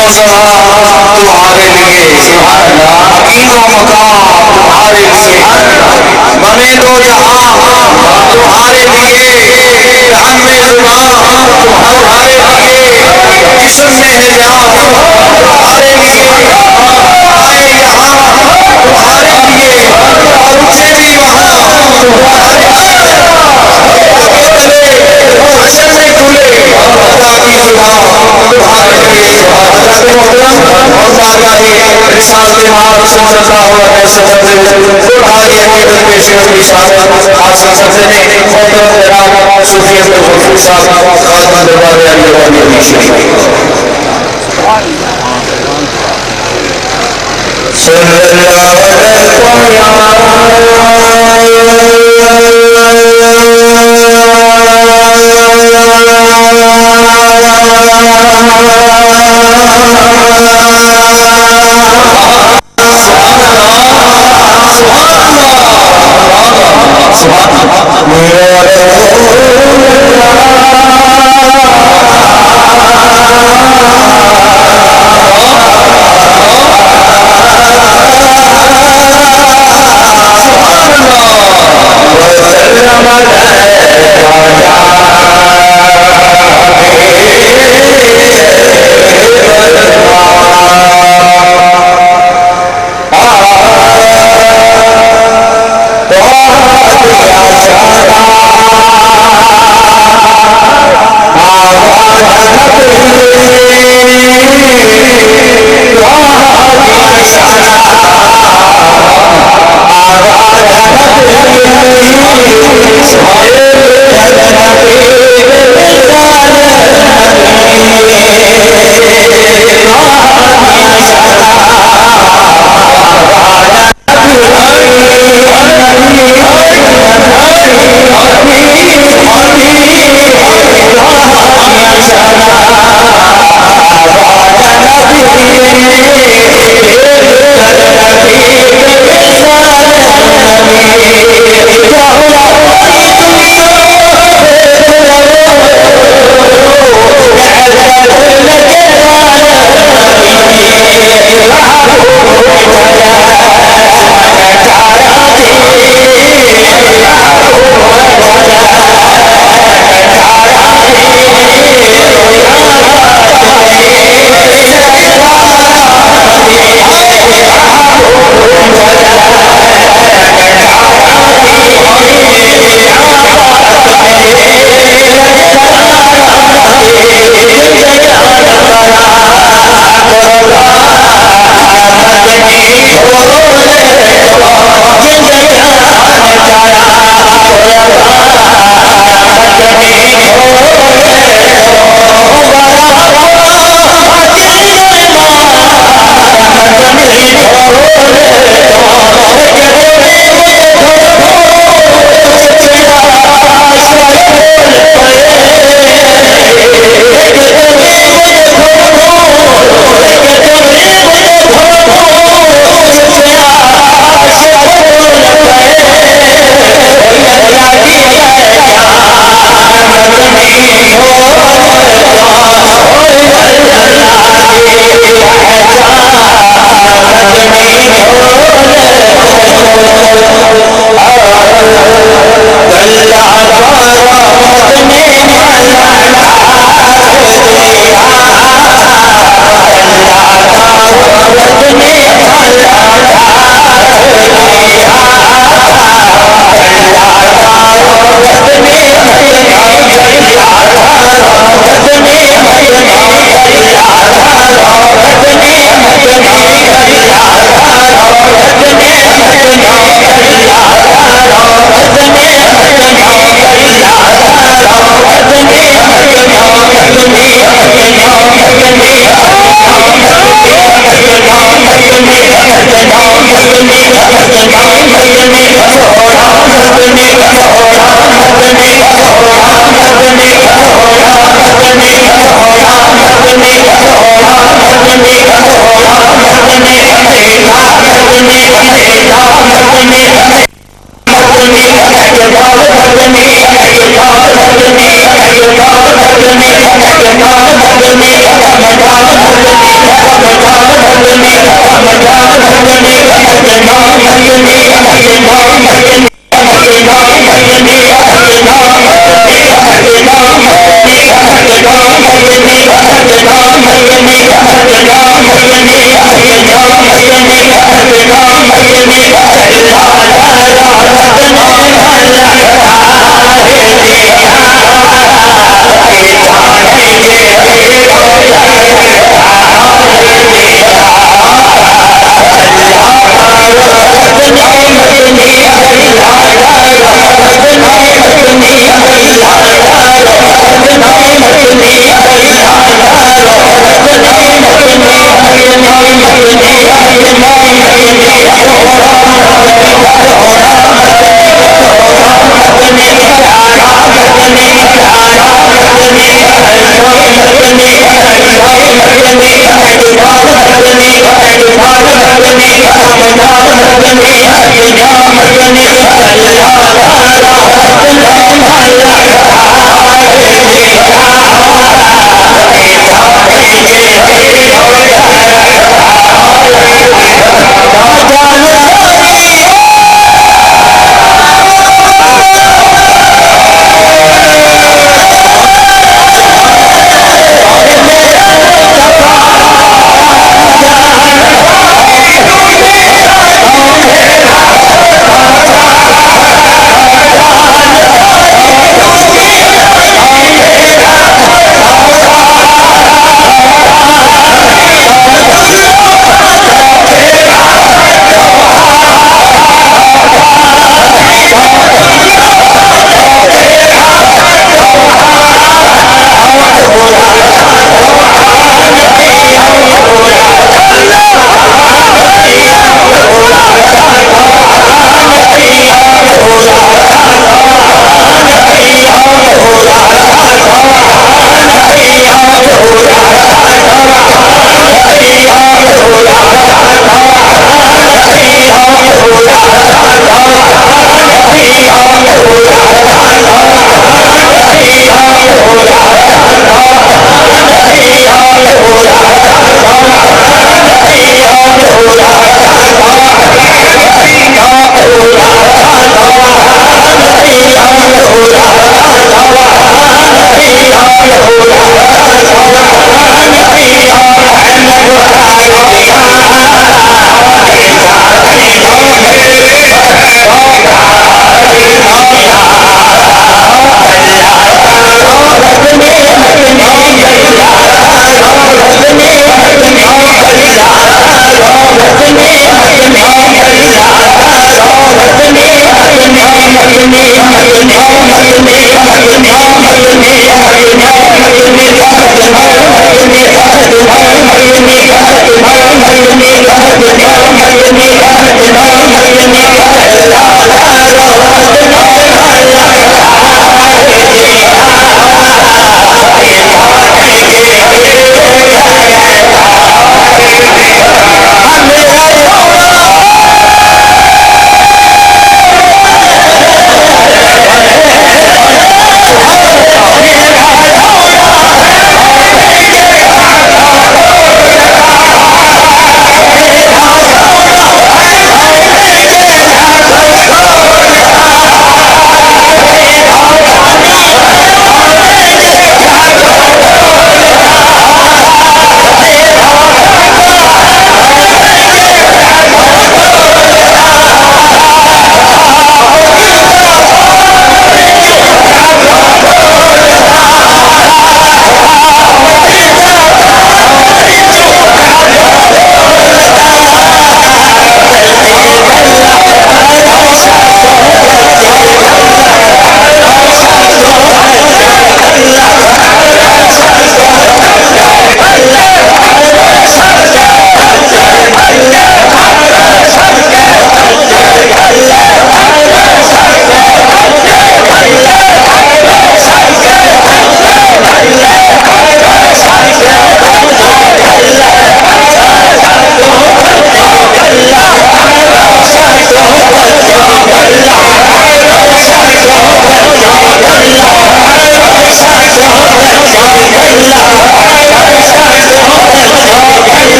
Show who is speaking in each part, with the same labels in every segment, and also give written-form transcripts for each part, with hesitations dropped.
Speaker 1: तुम्हारे लिए तीनों मकाम तुम्हारे लिए बने दो जहां तुम्हारे लिए जान में जुबान तुम्हारे लिए जिस्म में है जान तुम्हारे लिए आए यहाँ तुम्हारे लिए और उसे भी वहाँ तुम्हारे हशर में खुले खुदा की जुबान तुम्हारे लिए और बारगाहे रिसालत माल सल्लल्लाहु अलैहि वसल्लम कुरानी हकीकत में शेर की शान हासिल सदने मोहतरम जनाब सूफी अब्दुल गफूर साहब खातम दरबार अली वाली शरीफ सल्लल्लाहु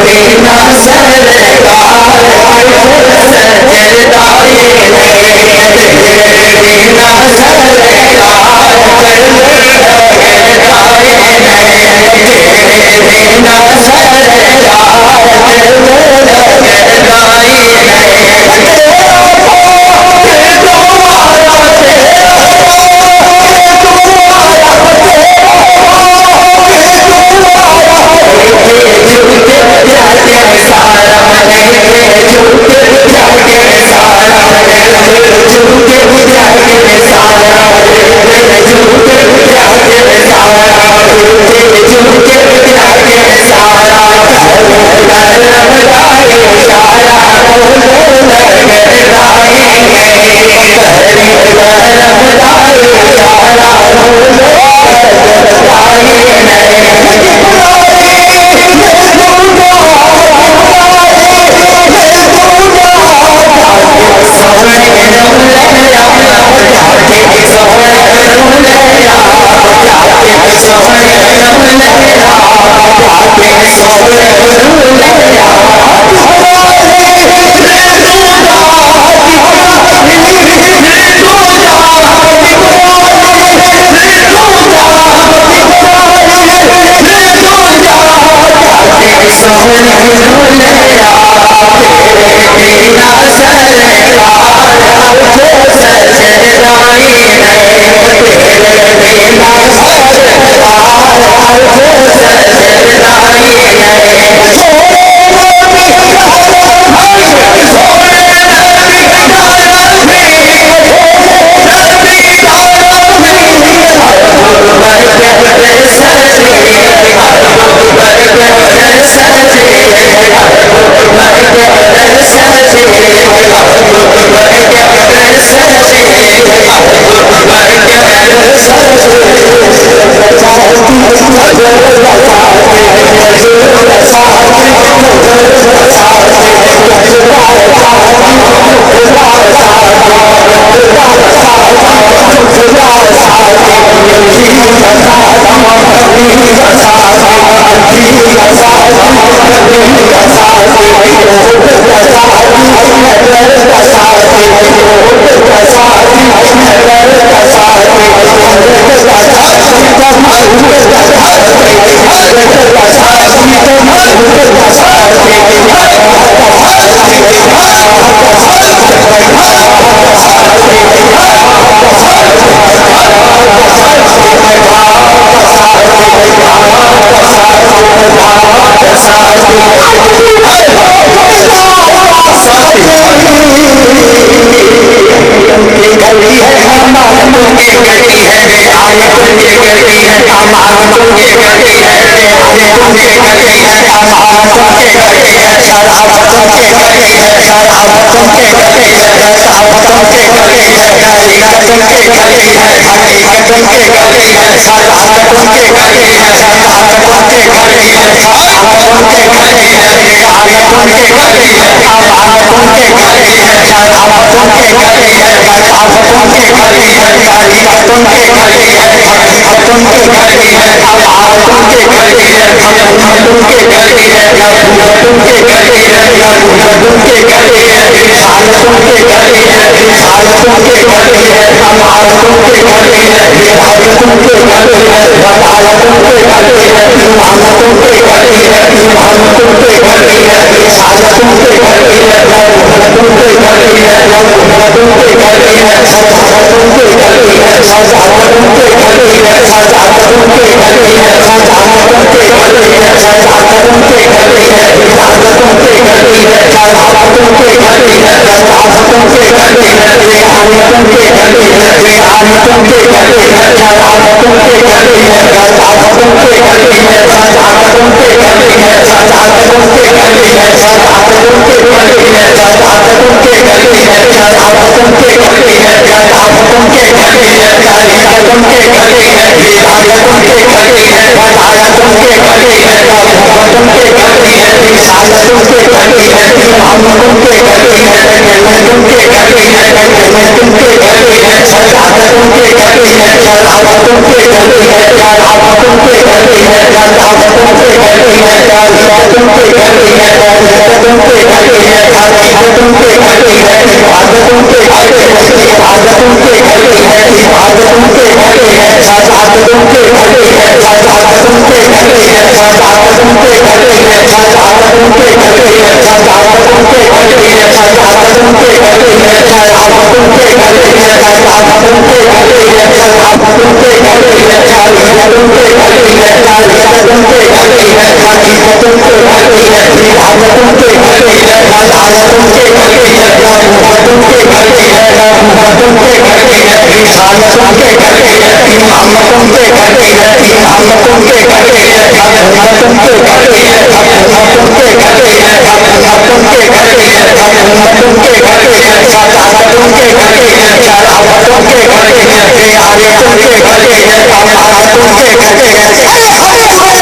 Speaker 1: तेरा के करती है आगे तुम के करती है हमारा तुम के करती है आगे तुम के करती है हमारा तुम के करती है शराब तुम के करती है शराब तुम के करती है शराब तुम के करती है हकीकत तुम के करती है हकीकत तुम के करती है शराब तुम के करती है शराब तुम के करती है आगे तुम के करती है आगे तुम के करती है हमारा तुम के करती है शराब तुम के करती है शराब तुम के करती है हकीकत तुम के करती है हकीकत तुम के करती है हमारा तुम के करती है हकीकत तुम के करती है हकीकत तुम के करती है हकीकत तुम के करती है इंसान तुम के करती है इंसान तुम के करती है हमारा तुम के करती है बिहार तुम के करती है बताया तुम के करती है ईमान तुम के करती है ईमान तुम के करती है इंसान तुम के करती है तुम के करती है तुम के करती है सजा तुम के करती है सजा तुम के करती है सजा तुम के करती है सजा तुम के करती है सजा तुम के करती है बिहार तुम के करती है शराब तुम के करती है शराब तुम के करती है बिहार तुम के करती है बिहार तुम के करती है शराब तुम के करती है शराब तुम के करती है शराब तुम के करती है शराब तुम के करती है शराब तुम के करती है शराब तुम के करती है शराब तुम के करती है शराब तुम के करती है हकीकत तुम के करती है बिहार तुम के करती है बताया तुम के करती है तुम के करती है इंसान तुम के करती है ईमान तुम के करती है तुम के करती है तुम के करती है सजा तुम के करती है शराब तुम के करती है शराब तुम के करती है शराब तुम के करती है हकीकत तुम के करती है हकीकत तुम के करती है हकीकत तुम के करती है इबादत तुम के करती है इबादत तुम के करती है इबादत तुम के करती है सजा तुम के करती है सजा तुम के करती है सजा तुम के करती है सजा तुम के करती है सजा तुम के करती है सजा तुम के करती है शराब तुम के करती है शराब तुम के करती है शराब तुम के करती है हकीकत तुम के करती है हकीकत तुम के करती है हकीकत तुम के करती है बिहार तुम के करती है बताया तुम के करती है तुम के करती है तुम के करती है इंसान तुम के करती है ईमान तुम के करती है ईमान तुम के करती है हकीकत तुम के करती है हकीकत तुम के करती है हकीकत तुम के करती है हकीकत तुम के करती है सजा तुम के करती है शराब तुम के करती है बिहार तुम के करती है हमारा तुम के करती है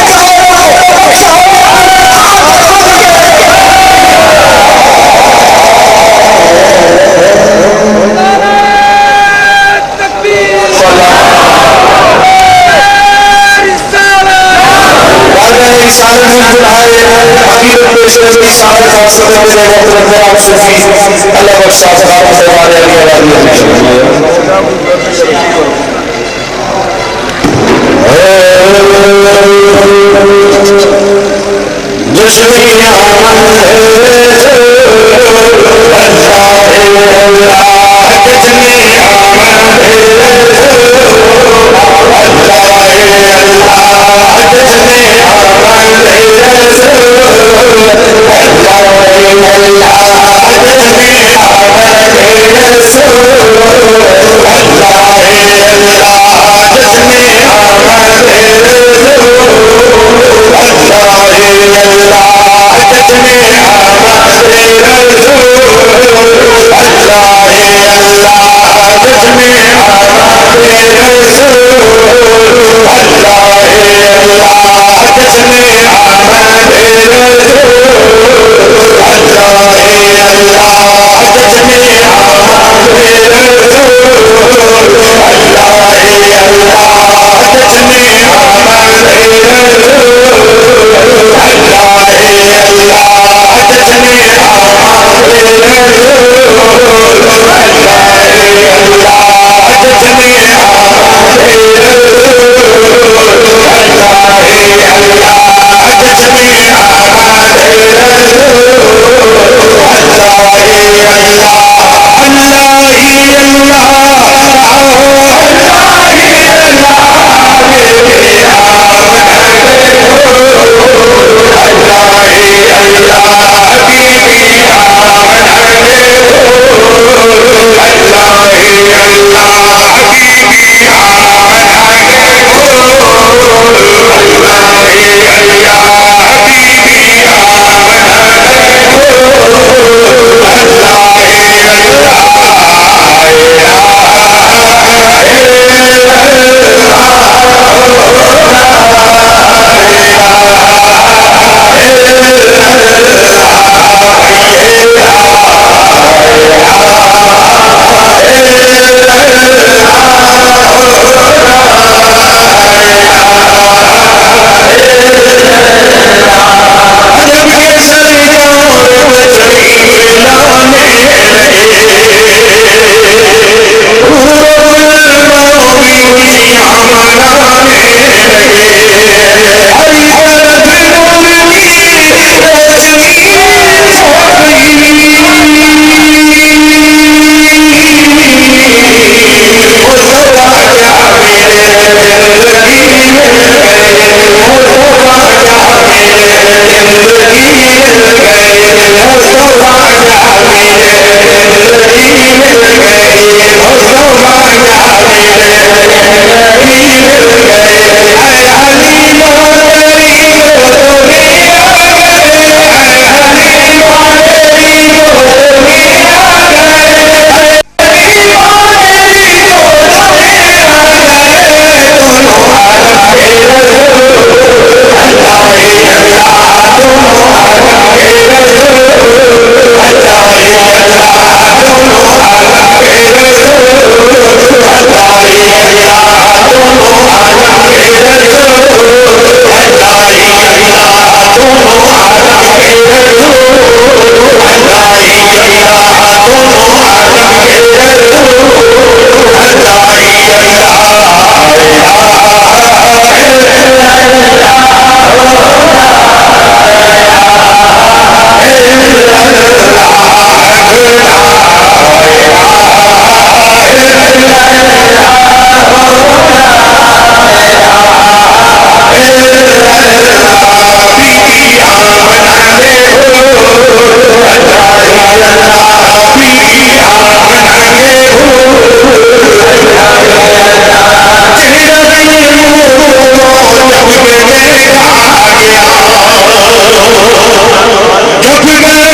Speaker 1: झुक गए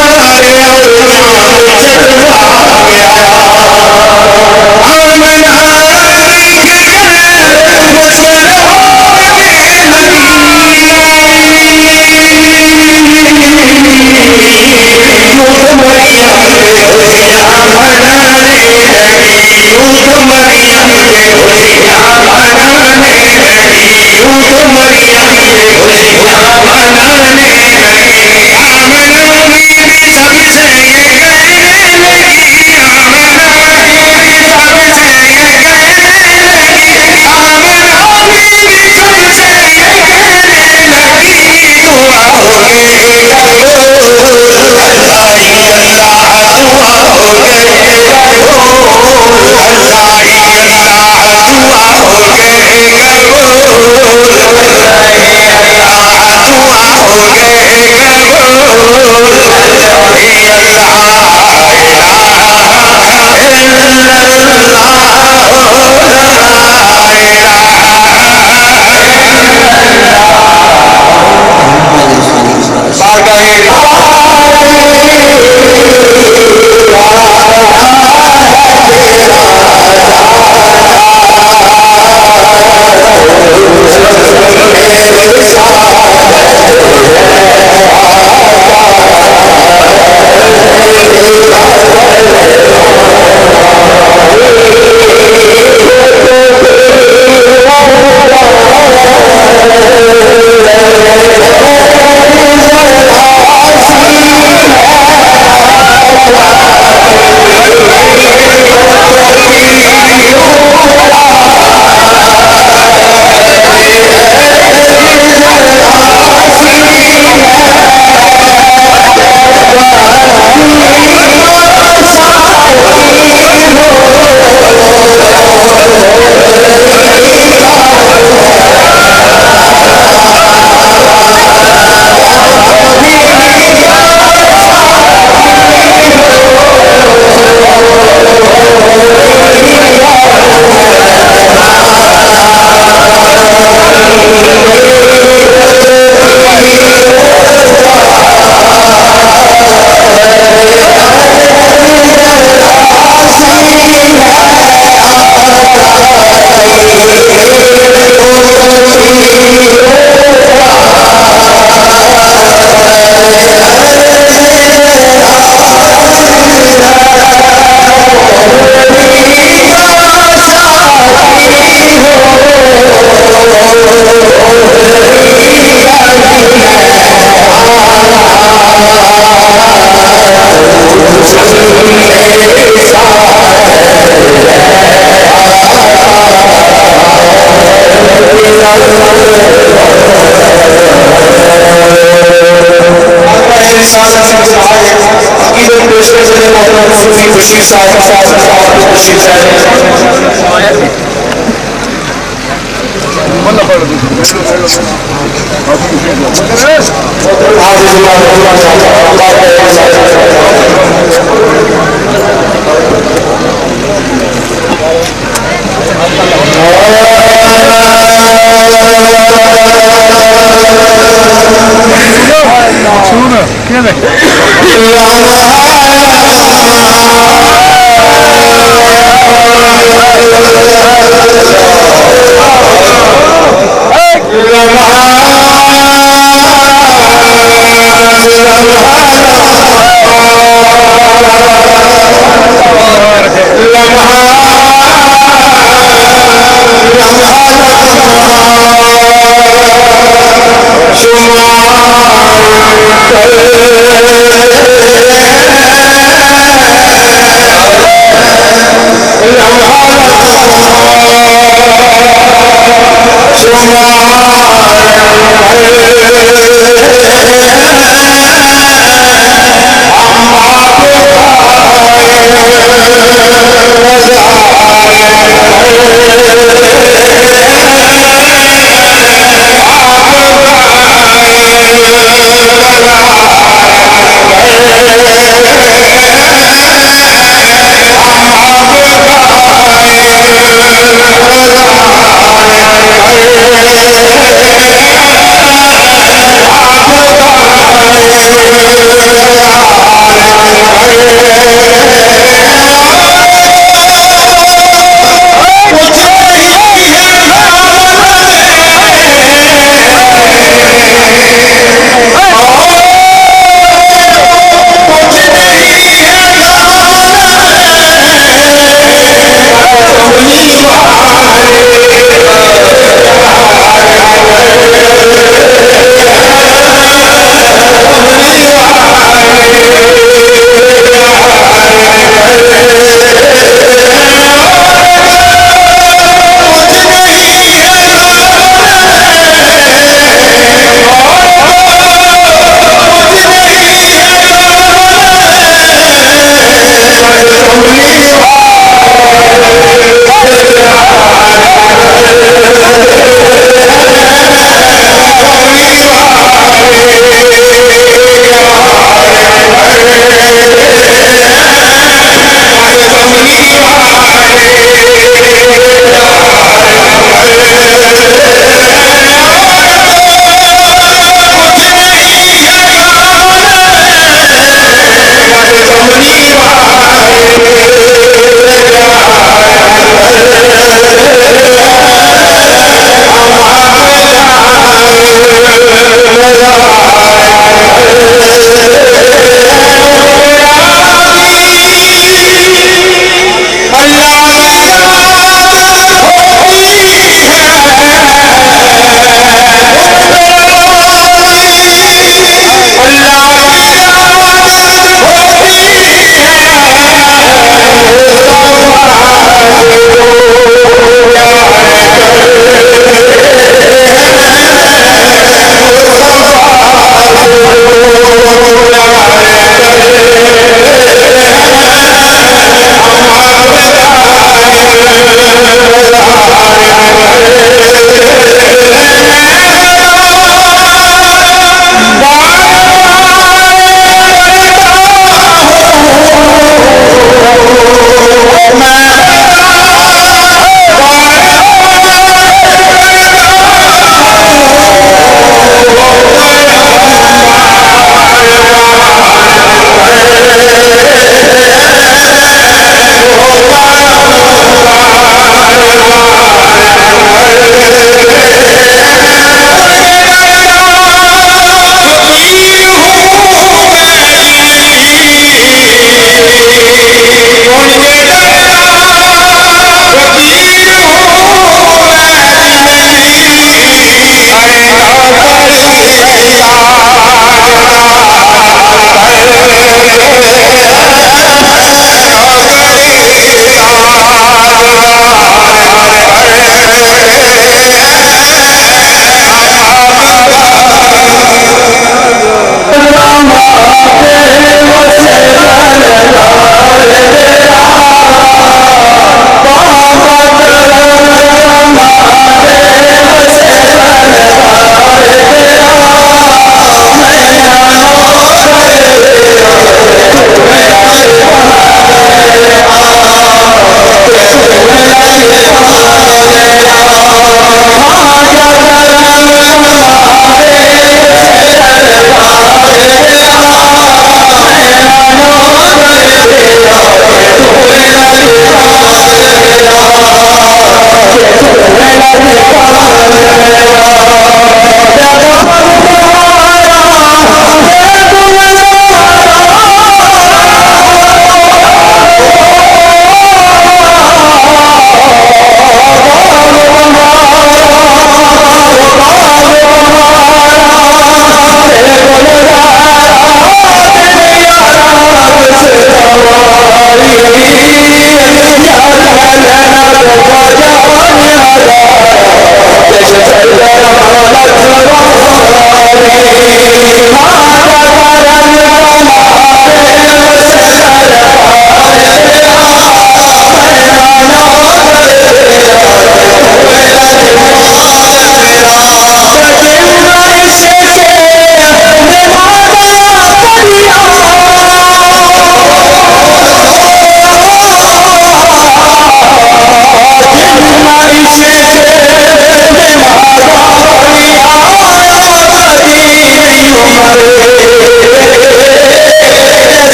Speaker 1: तारे और चंद्रमा गया आमना के बसर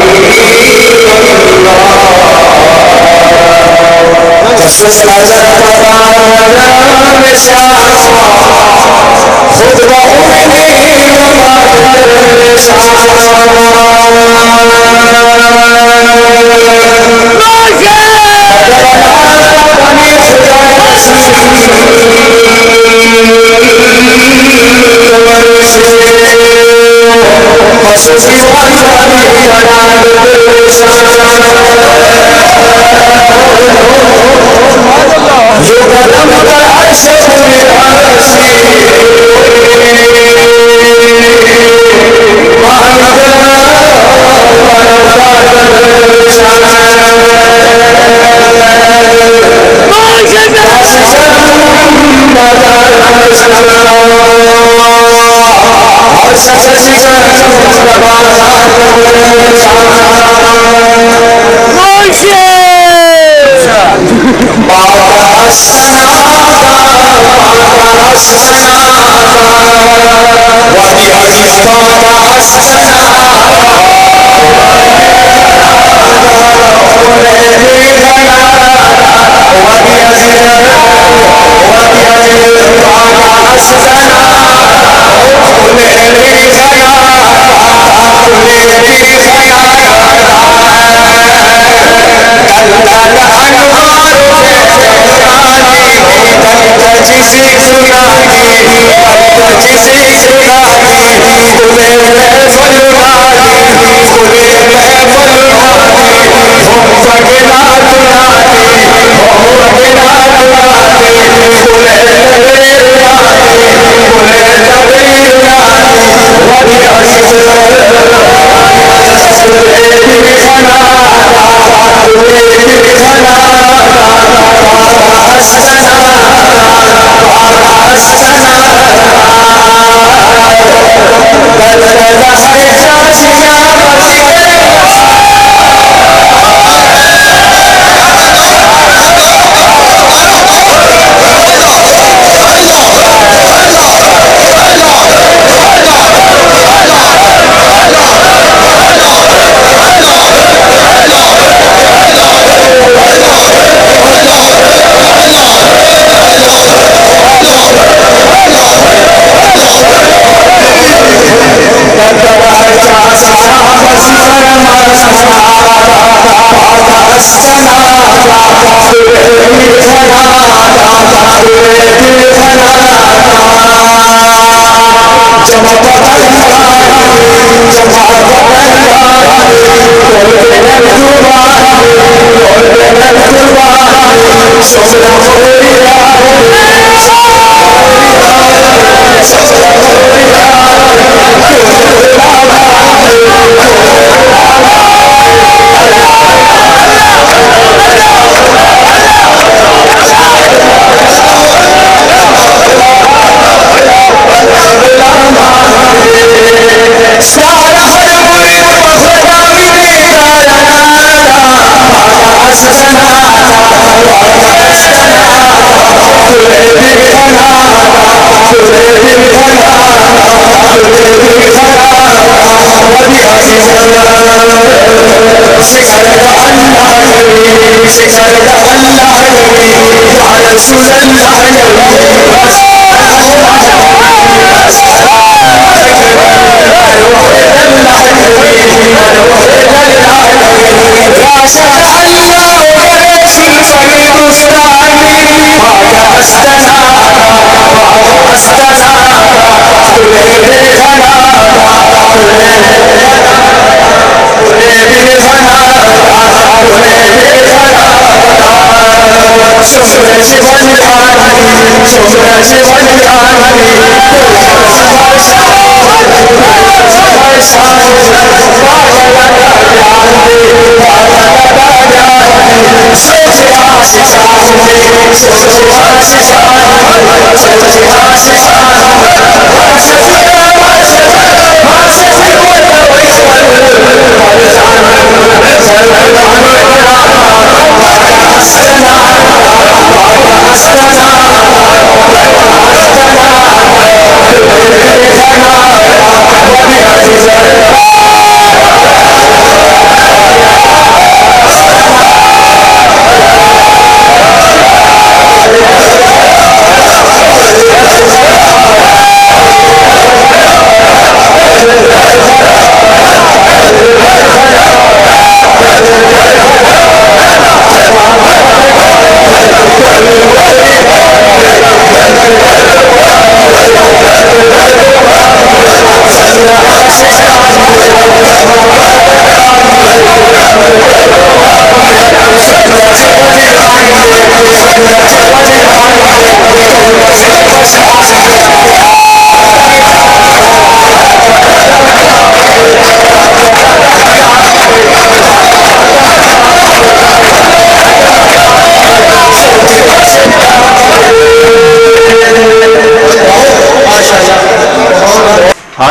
Speaker 1: और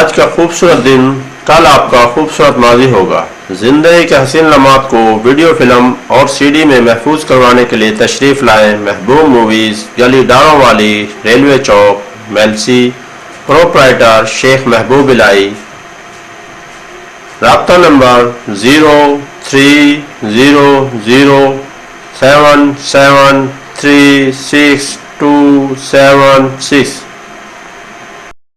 Speaker 2: आज का खूबसूरत दिन कल आपका खूबसूरत माजी होगा। जिंदगी के हसीन लम्हात को वीडियो फिल्म और सीडी में महफूज करवाने के लिए तशरीफ लाएं महबूब मूवीज, गली डारों वाली, रेलवे चौक, मेलसी। प्रोप्राइटर शेख महबूब इलाई। राब्ता नंबर 0300773626।